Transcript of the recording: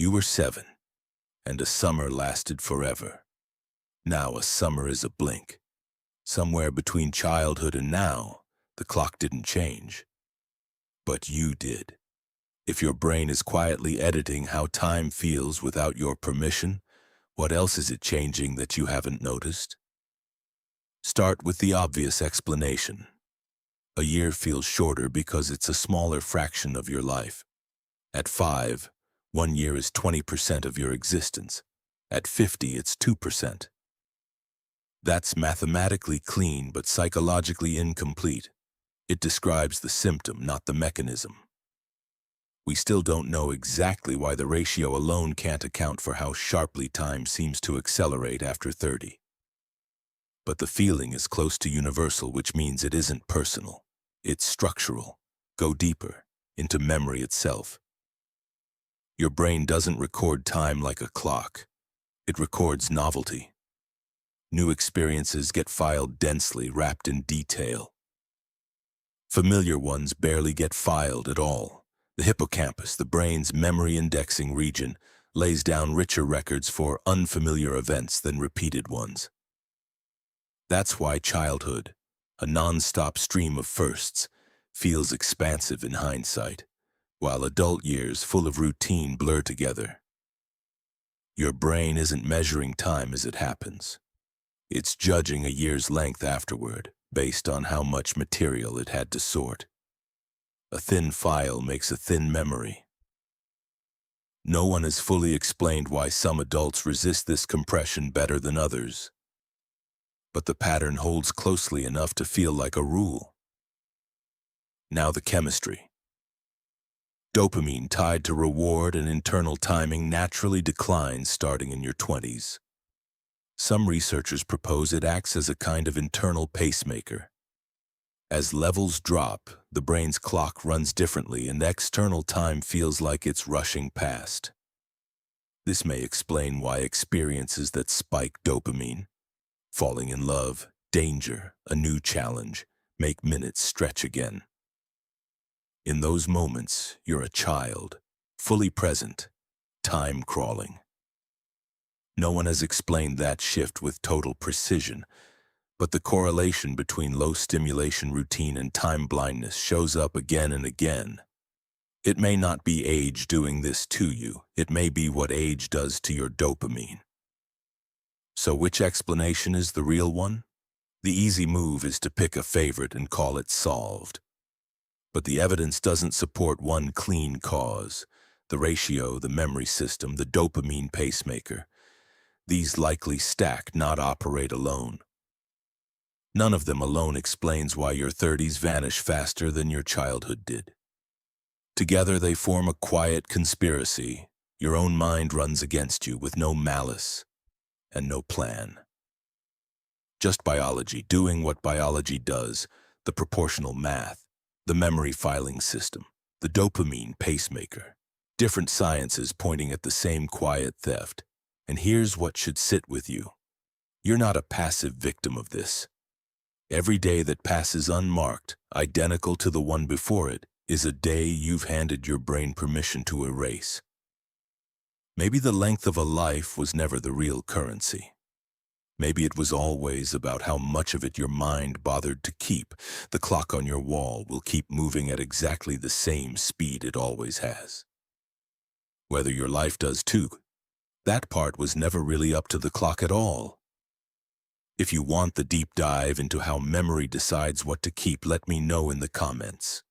You were 7, and a summer lasted forever. Now a summer is a blink. Somewhere between childhood and now, the clock didn't change. But you did. If your brain is quietly editing how time feels without your permission, what else is it changing that you haven't noticed? Start with the obvious explanation. A year feels shorter because it's a smaller fraction of your life. At 5, 1 year is 20% of your existence. At 50, it's 2%. That's mathematically clean but psychologically incomplete. It describes the symptom, not the mechanism. We still don't know exactly why the ratio alone can't account for how sharply time seems to accelerate after 30. But the feeling is close to universal, which means it isn't personal. It's structural. Go deeper, into memory itself. Your brain doesn't record time like a clock. It records novelty. New experiences get filed densely, wrapped in detail. Familiar ones barely get filed at all. The hippocampus, the brain's memory indexing region, lays down richer records for unfamiliar events than repeated ones. That's why childhood, a nonstop stream of firsts, feels expansive in hindsight, while adult years full of routine blur together. Your brain isn't measuring time as it happens. It's judging a year's length afterward, based on how much material it had to sort. A thin file makes a thin memory. No one has fully explained why some adults resist this compression better than others. But the pattern holds closely enough to feel like a rule. Now the chemistry. Dopamine, tied to reward and internal timing, naturally declines starting in your 20s. Some researchers propose it acts as a kind of internal pacemaker. As levels drop, the brain's clock runs differently and external time feels like it's rushing past. This may explain why experiences that spike dopamine, falling in love, danger, a new challenge, make minutes stretch again. In those moments, you're a child, fully present, time crawling. No one has explained that shift with total precision, but the correlation between low stimulation routine and time blindness shows up again and again. It may not be age doing this to you, it may be what age does to your dopamine. So which explanation is the real one? The easy move is to pick a favorite and call it solved. But the evidence doesn't support one clean cause. The ratio, the memory system, the dopamine pacemaker. These likely stack, not operate alone. None of them alone explains why your 30s vanish faster than your childhood did. Together they form a quiet conspiracy. Your own mind runs against you with no malice and no plan. Just biology doing what biology does, the proportional math, the memory filing system, the dopamine pacemaker. Different sciences pointing at the same quiet theft. And here's what should sit with you. You're not a passive victim of this. Every day that passes unmarked, identical to the one before it, is a day you've handed your brain permission to erase. Maybe the length of a life was never the real currency. Maybe it was always about how much of it your mind bothered to keep. The clock on your wall will keep moving at exactly the same speed it always has. Whether your life does too, that part was never really up to the clock at all. If you want the deep dive into how memory decides what to keep, let me know in the comments.